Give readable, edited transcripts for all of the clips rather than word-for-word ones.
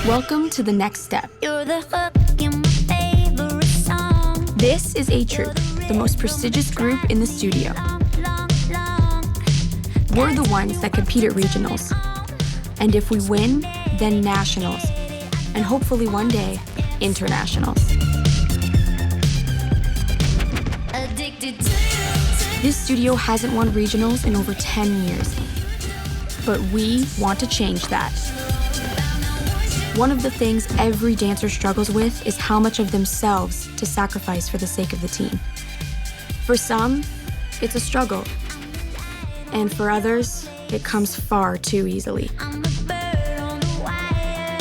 Welcome to the next step. You're the hook in my favorite song. This is A Troop, the most prestigious group in the studio. We're the ones that compete at regionals. And if we win, then nationals. And hopefully one day, internationals. Addicted to you. This studio hasn't won regionals in over 10 years. But we want to change that. One of the things every dancer struggles with is how much of themselves to sacrifice for the sake of the team. For some, it's a struggle. And for others, it comes far too easily. I'm a bird on the wire.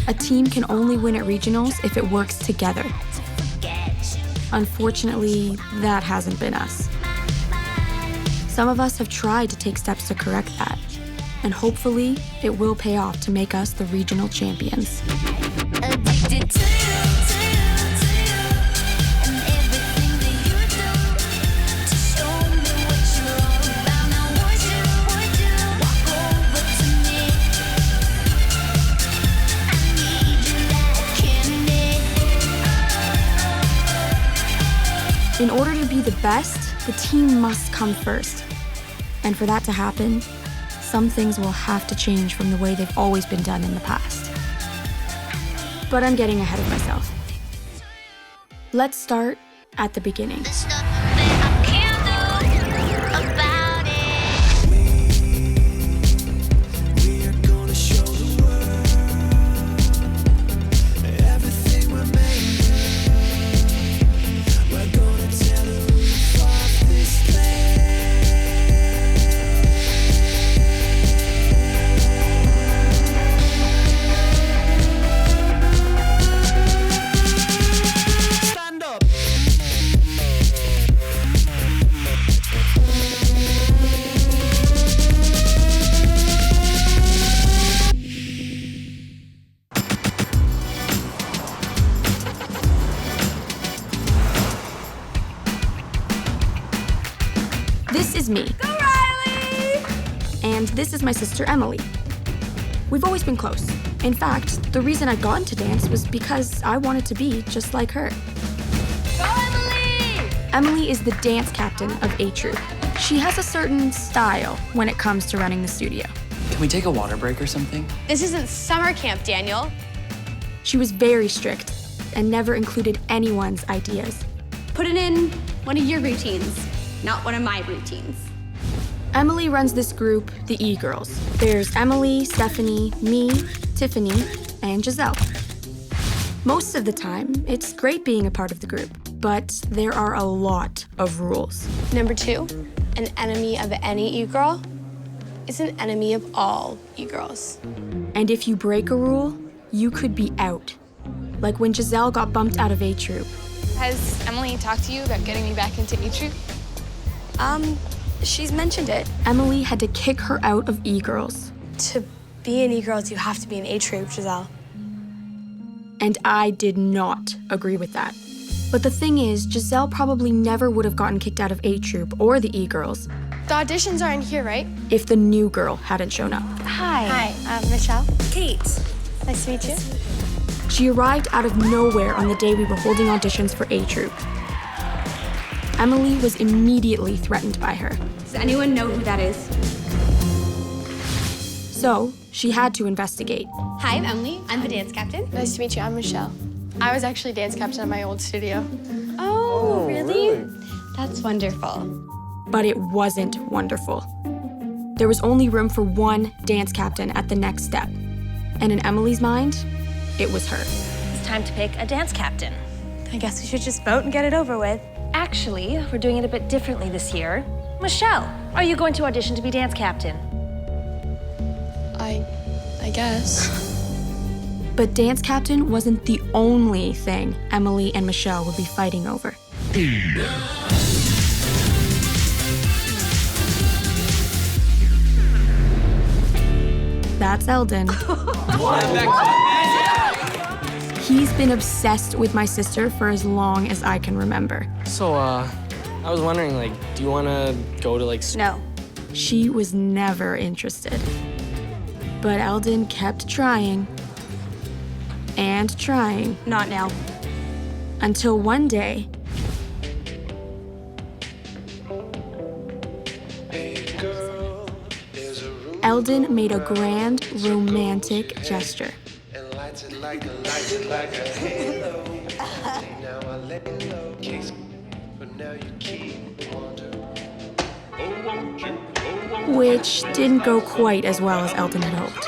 A team can only win at regionals if it works together. To forget you. Unfortunately, that hasn't been us. Some of us have tried to take steps to correct that, and hopefully it will pay off to make us the regional champions. Addicted to you, to you, to you. And everything that you do to show me what you're all about. Now would you walk over to me? I need you like candy. In order to be the best, the team must come first. And for that to happen, some things will have to change from the way they've always been done in the past. But I'm getting ahead of myself. Let's start at the beginning. There's nothing that I can do about it. We are gonna show the world everything we're made of. We're gonna tear the roof off this place. Stand up. This is me. Go Riley! And this is my sister Emily. We've always been close. In fact, the reason I got into dance was because I wanted to be just like her. Go Emily! Emily is the dance captain of A Troop. She has a certain style when it comes to running the studio. Can we take a water break or something? This isn't summer camp, Daniel. She was very strict and never included anyone's ideas. Put it in one of your routines, not one of my routines. Emily runs this group, the E-Girls. There's Emily, Stephanie, me, Tiffany, and Giselle. Most of the time, it's great being a part of the group, but there are a lot of rules. Number 2, an enemy of any e-girl is an enemy of all e-girls. And if you break a rule, you could be out. Like when Giselle got bumped out of A Troop. Has Emily talked to you about getting me back into A Troop? She's mentioned it. Emily had to kick her out of E-Girls. To be an e-girls, you have to be an A-troop, Giselle. And I did not agree with that. But the thing is, Giselle probably never would have gotten kicked out of A Troop or the E-Girls The auditions are in here, right? if the new girl hadn't shown up. Hi. Michelle. Kate. Nice to meet you. She arrived out of nowhere on the day we were holding auditions for A Troop. Emily was immediately threatened by her. Does anyone know who that is? So she had to investigate. Hi, I'm Emily. I'm the dance captain. Nice to meet you. I'm Michelle. I was actually dance captain at my old studio. Oh, really? That's wonderful. But it wasn't wonderful. There was only room for one dance captain at the next step. And in Emily's mind, it was her. It's time to pick a dance captain. I guess we should just vote and get it over with. Actually, we're doing it a bit differently this year. Michelle, are you going to audition to be dance captain? I guess. But dance captain wasn't the only thing Emily and Michelle would be fighting over. That's Eldon. He's been obsessed with my sister for as long as I can remember. So, I was wondering, like, do you want to go to, like... No. She was never interested. But Eldon kept trying and trying. Not now. Until one day, Eldon made a grand romantic gesture. Which didn't go quite as well as Eldon had hoped.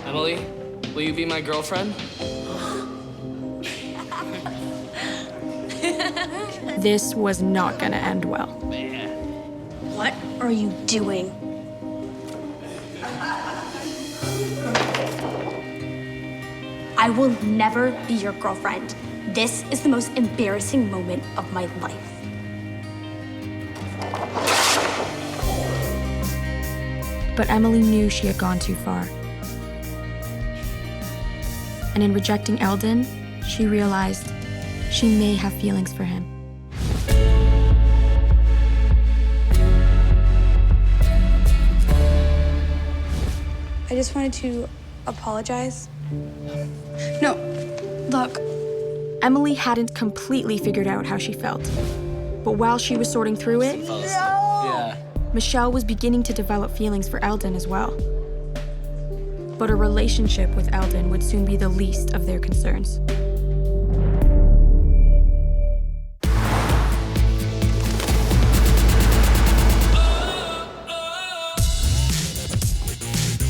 Emily, will you be my girlfriend? This was not gonna end well. What are you doing? I will never be your girlfriend. This is the most embarrassing moment of my life. But Emily knew she had gone too far. And in rejecting Eldon, she realized she may have feelings for him. I just wanted to apologize. No, look. Emily hadn't completely figured out how she felt. But while she was sorting through it, Yeah. Michelle was beginning to develop feelings for Eldon as well. But a relationship with Eldon would soon be the least of their concerns.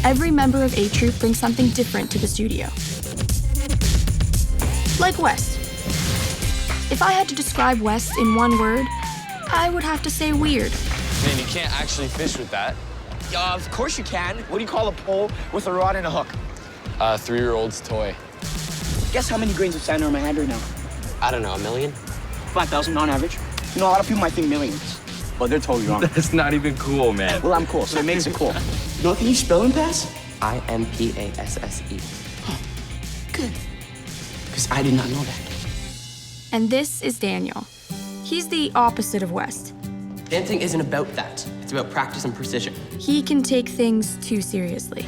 Every member of A Troop brings something different to the studio. Like West. If I had to describe West in one word, I would have to say weird. Man, you can't actually fish with that. Yeah, of course you can. What do you call a pole with a rod and a hook? 3-year-old's toy. Guess how many grains of sand are in my hand right now? I don't know, 1,000,000? 5,000 on average. You know, a lot of people might think millions, but they're totally wrong. That's not even cool, man. Well, I'm cool, so it makes it cool. You know, can you spell and pass? IMPASSE. Good. Because I did not know that. And this is Daniel. He's the opposite of West. Dancing isn't about that. It's about practice and precision. He can take things too seriously.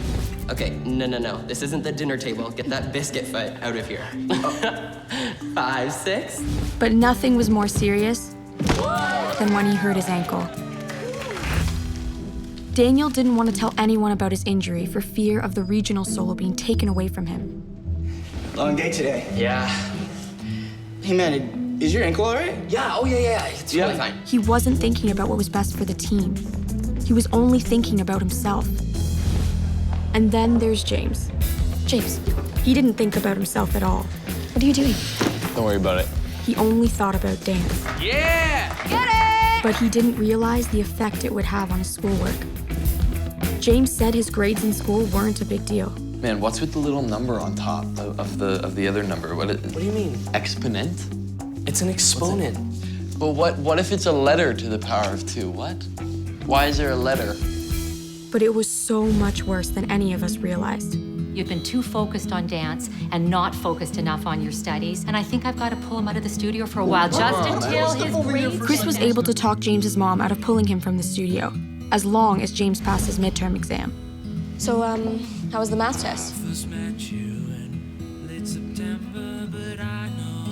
Okay, no. This isn't the dinner table. Get that biscuit foot out of here. 5, 6. But nothing was more serious than when he hurt his ankle. Daniel didn't want to tell anyone about his injury for fear of the regional solo being taken away from him. Long day today. Yeah. Hey, man, is your ankle all right? Yeah, yeah. It's really fine. He wasn't thinking about what was best for the team. He was only thinking about himself. And then there's James. James, he didn't think about himself at all. What are you doing? Don't worry about it. He only thought about dance. Yeah! Get it! But he didn't realize the effect it would have on his schoolwork. James said his grades in school weren't a big deal. Man, what's with the little number on top of the other number? What do you mean? Exponent? It's an exponent. But what if it's a letter to the power of 2? What? Why is there a letter? But it was so much worse than any of us realized. You've been too focused on dance and not focused enough on your studies, and I think I've got to pull him out of the studio for a while, just until his grades... Chris was able to talk James's mom out of pulling him from the studio, as long as James passed his midterm exam. So, how was the math test?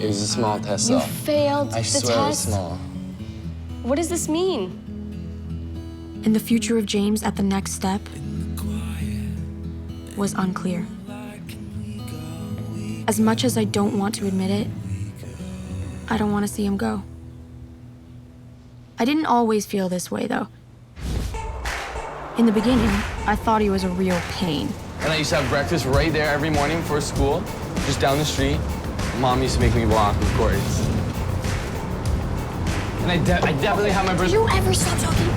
It was a small test, You though. failed I the swear it was test? small. What does this mean? And the future of James at the next step was unclear. As much as I don't want to admit it, I don't want to see him go. I didn't always feel this way, though. In the beginning, I thought he was a real pain. And I used to have breakfast right there every morning before school, just down the street. Mom used to make me walk, of course. And I definitely have my birthday. You ever stop talking?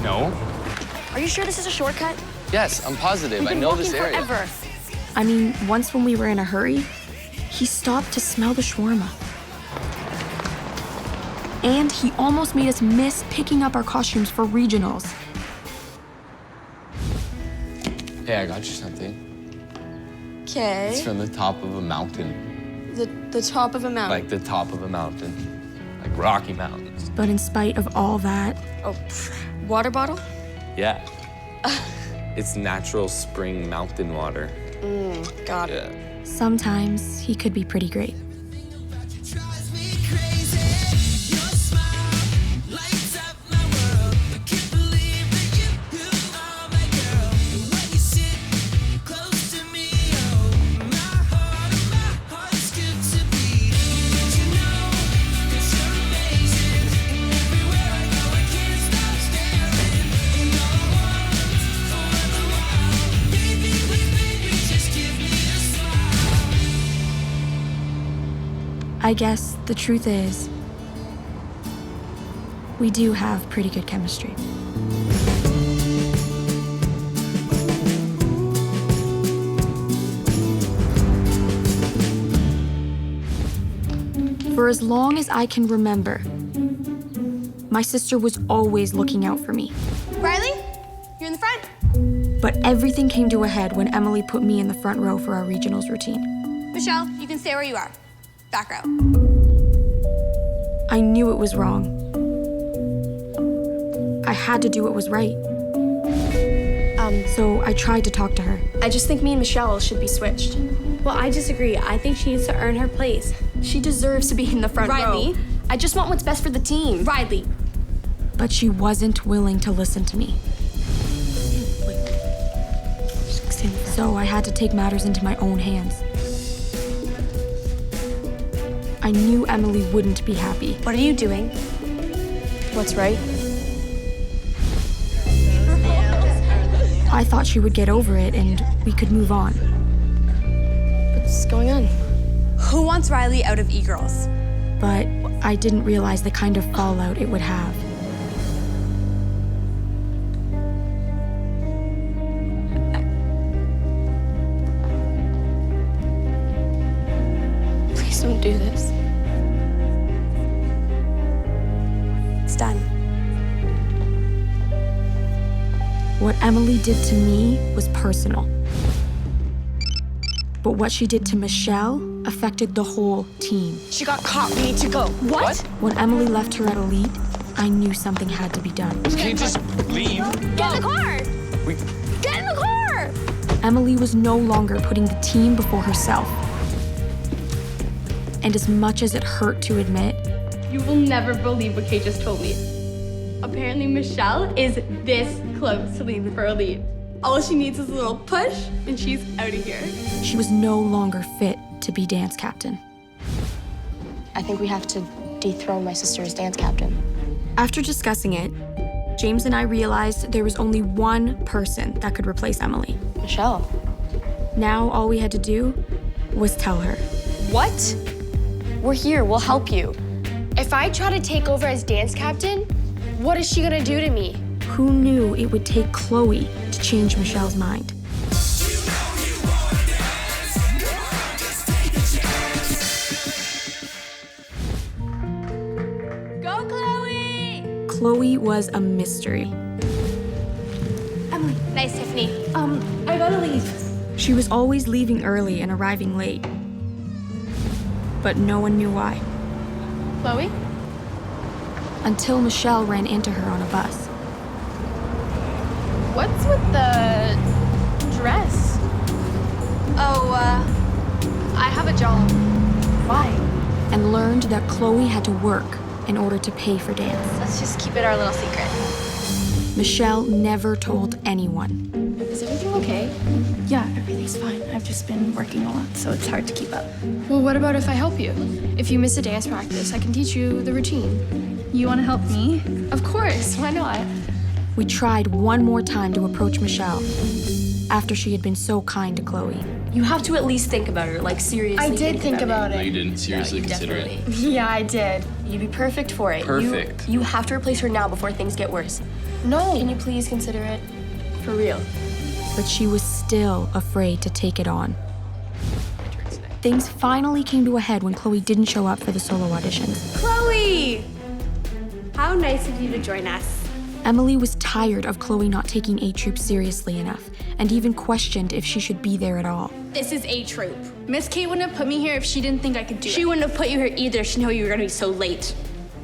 No. Are you sure this is a shortcut? Yes, I'm positive. I know this area. Forever. I mean, once when we were in a hurry, he stopped to smell the shawarma. And he almost made us miss picking up our costumes for regionals. Hey, I got you something. It's Okay. from the top of a mountain. The top of a mountain. Like the top of a mountain. Like Rocky Mountains. But in spite of all that, Oh, water bottle? Yeah. It's natural spring mountain water. Got it. Yeah. sometimes he could be pretty great. I guess the truth is, we do have pretty good chemistry. For as long as I can remember, my sister was always looking out for me. Riley, you're in the front. But everything came to a head when Emily put me in the front row for our regionals routine. Michelle, you can stay where you are. Back row. I knew it was wrong. I had to do what was right. So I tried to talk to her. I just think me and Michelle should be switched. Well, I disagree. I think she needs to earn her place. She deserves to be in the front Riley. row. I just want what's best for the team. Riley. But she wasn't willing to listen to me. So I had to take matters into my own hands. I knew Emily wouldn't be happy. What are you doing? What's right? I thought she would get over it and we could move on. What's going on? Who wants Riley out of E-Girls? But I didn't realize the kind of fallout it would have. Please don't do this. It's done. What Emily did to me was personal. But what she did to Michelle affected the whole team. She got caught. We need to go. What? When Emily left her at Elite, I knew something had to be done. You can't just leave. Get in the car! We... Get in the car! Emily was no longer putting the team before herself. And as much as it hurt to admit, You will never believe what Kate just told me. Apparently, Michelle is this close to leaving for Elite. All she needs is a little push, and she's out of here. she was no longer fit to be dance captain. I think we have to dethrone my sister as dance captain. After discussing it, James and I realized there was only one person that could replace Emily. Michelle. Now all we had to do was tell her. What? We're here. We'll help you. If I try to take over as dance captain, what is she gonna do to me? Who knew it would take Chloe to change Michelle's mind? Go, Chloe! Chloe was a mystery. Emily. Nice, Tiffany. I gotta leave. She was always leaving early and arriving late. But no one knew why. Chloe? Until Michelle ran into her on a bus. What's with the dress? Oh, I have a job. Why? And learned that Chloe had to work in order to pay for dance. Let's just keep it our little secret. Michelle never told anyone. Is everything okay? Yeah, everything's fine. I've just been working a lot, so it's hard to keep up. Well, what about if I help you? If you miss a dance practice, I can teach you the routine. You want to help me? Of course, why not? We tried one more time to approach Michelle after she had been so kind to Chloe. You have to at least think about her. Like, seriously. I did think about No, you it. didn't seriously consider it. Yeah, I did. You'd be perfect for it. Perfect. You have to replace her now before things get worse. No. Can you please consider it? For real. But she was still afraid to take it on. Things finally came to a head when Chloe didn't show up for the solo auditions. Chloe! How nice of you to join us. Emily was tired of Chloe not taking A Troop seriously enough and even questioned if she should be there at all. This is A Troop. Miss Kate wouldn't have put me here if she didn't think I could do it. She wouldn't have put you here either if she knew you were gonna be so late.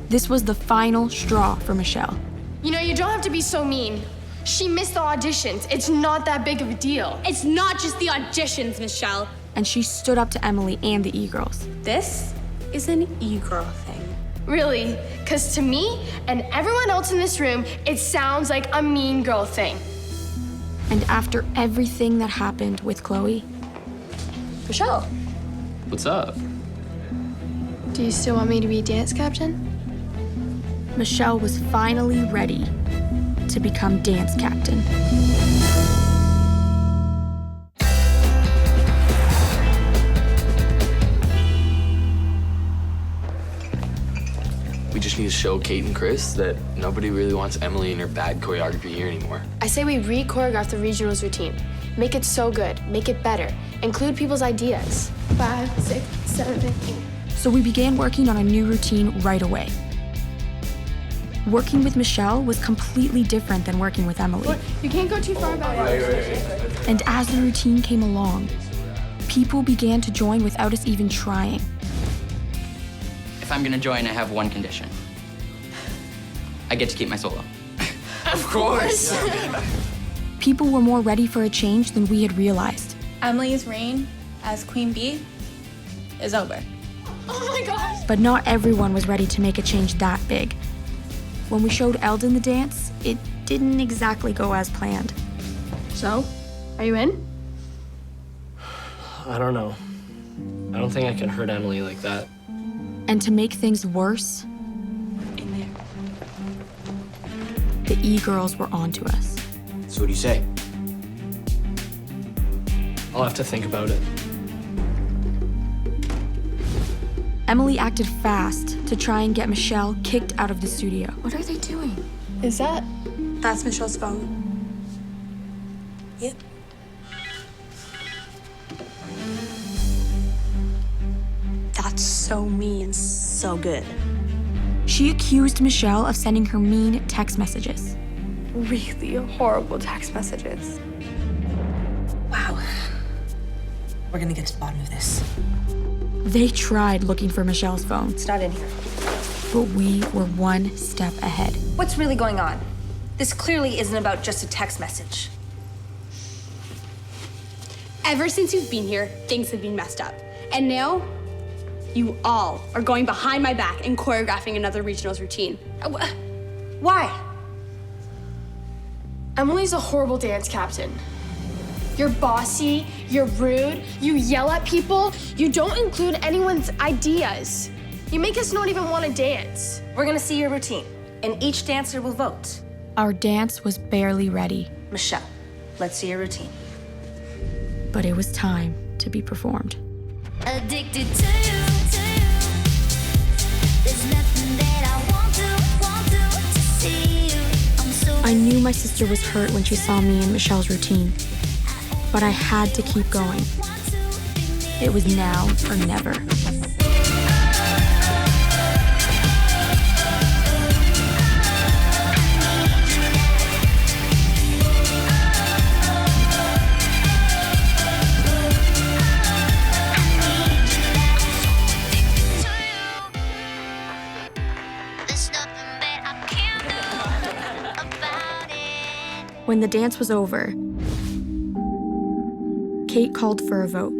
This was the final straw for Michelle. You know, you don't have to be so mean. She missed the auditions. It's not that big of a deal. It's not just the auditions, Michelle. And she stood up to Emily and the e-girls. This is an e-girl thing. Really, because to me and everyone else in this room, it sounds like a mean girl thing. And after everything that happened with Chloe, Michelle, What's up? do you still want me to be dance captain? Michelle was finally ready to become dance captain. We just need to show Kate and Chris that nobody really wants Emily and her bad choreography here anymore. I say we re-choreograph the regionals routine. Make it so good, make it better. Include people's ideas. 5, 6, 7, 8. So we began working on a new routine right away. Working with Michelle was completely different than working with Emily. You can't go too far back. And as the routine came along, people began to join without us even trying. If I'm gonna join, I have one condition. I get to keep my solo. Of course! People were more ready for a change than we had realized. Emily's reign as Queen Bee is over. Oh my gosh! But not everyone was ready to make a change that big. When we showed Eldon the dance, it didn't exactly go as planned. So, are you in? I don't know. I don't think I can hurt Emily like that. And to make things worse, the e-girls were onto us. So what do you say? I'll have to think about it. Emily acted fast to try and get Michelle kicked out of the studio. What are they doing? Is that? That's Michelle's phone. Yep. That's so mean, so good. She accused Michelle of sending her mean text messages. Really horrible text messages. Wow. We're gonna get to the bottom of this. They tried looking for Michelle's phone, It's not in here. but we were one step ahead. What's really going on? This clearly isn't about just a text message. Ever since you've been here, things have been messed up. And now, you all are going behind my back and choreographing another regionals routine. Why? Emily's a horrible dance captain. You're bossy, you're rude, you yell at people, you don't include anyone's ideas. You make us not even want to dance. We're gonna see your routine, and each dancer will vote. Our dance was barely ready, Michelle, let's see your routine. but it was time to be performed. Addicted to you. There's nothing that I want to see you. I'm so I knew my sister was hurt when she saw me in Michelle's routine, but I had to keep going. It was now or never. When the dance was over, Kate called for a vote.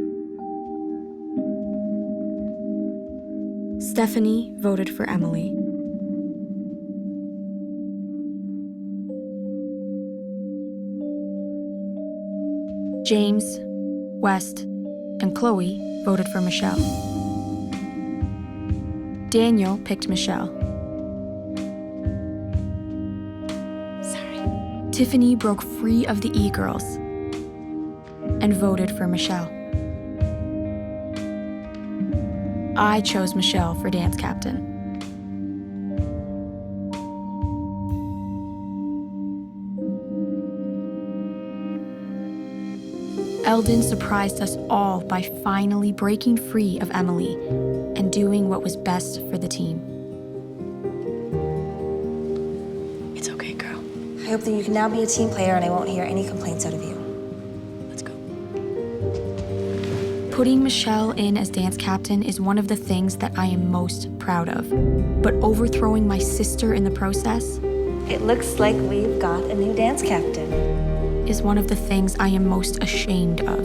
Stephanie voted for Emily. James, West, and Chloe voted for Michelle. Daniel picked Michelle. Tiffany broke free of the e-girls and voted for Michelle. I chose Michelle for dance captain. Eldon surprised us all by finally breaking free of Emily and doing what was best for the team. It's okay, girl. I hope that you can now be a team player and I won't hear any complaints out of you. Putting Michelle in as dance captain is one of the things that I am most proud of. But overthrowing my sister in the process It looks like we've got a new dance captain. is one of the things I am most ashamed of.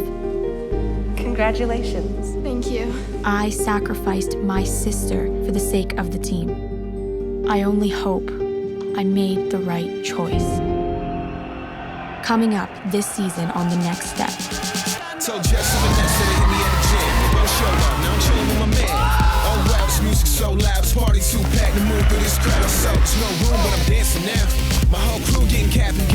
Congratulations. Thank you. I sacrificed my sister for the sake of the team. I only hope I made the right choice. Coming up this season on The Next Step. Told Jess and Vanessa to hit me at the gym. Both show up, now I'm chilling with my man. Oh wow, this music so loud, this party too packed to move through this crowd. So there's no room, but I'm dancing now. My whole crew getting capped and